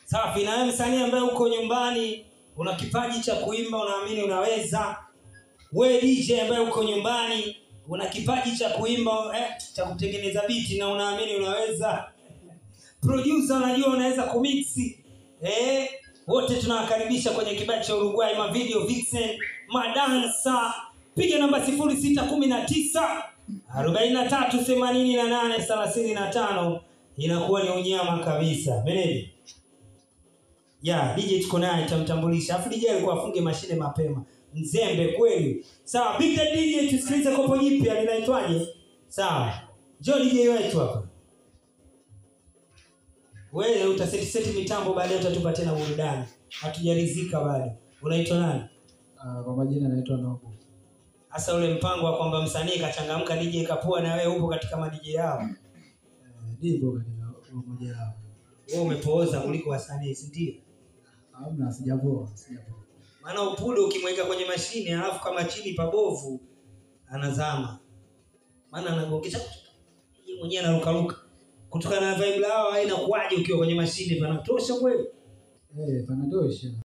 Safi. Na wewe msanii ambaye uko nyumbani una kipaji cha kuimba, unaamini unaweza. Wewe DJ ambaye uko nyumbani una kipaji cha kuimba, cha kutengeneza beat na unaamini unaweza. Producer unajua unaweza kumix. Wote tunawakaribisha kwenye kibao cha Uruguay, ma video vixen, madansa. Piga namba 0619 43 88 35. Inakuwa ni unyama kabisa. Meneja. DJ tuko naye tutamtambulisha. Afu DJ alikuwa afunge mashine mapema. Mzembe kweli. Sawa, Big DJ tusikilize kopo jipya linaitwaje? Sawa. Njoo DJ wetu hapa. Wewe utaseti mitambo baadaye utatupa tena burudani. Hatujarizika bado. Unaitwa nani? Kwa majina naitwa Nobu. Hasa ule mpango wa kwamba msanii kachangamka DJ kapua na wewe upo katika ma DJ yao. Ndipo katika mmoja wao. Wewe umepooza kuliko wasanii, si ndio? Hamna, sijapoa. Maana upudo ukimweka kwenye mashine alafu kama chini pabovu anazama. Maana anagongesha yeye mwenyewe anaruka. Kutokana na vibe lao haina kuaje ukiwa kwenye mashine panatosha kweli? Panatosha.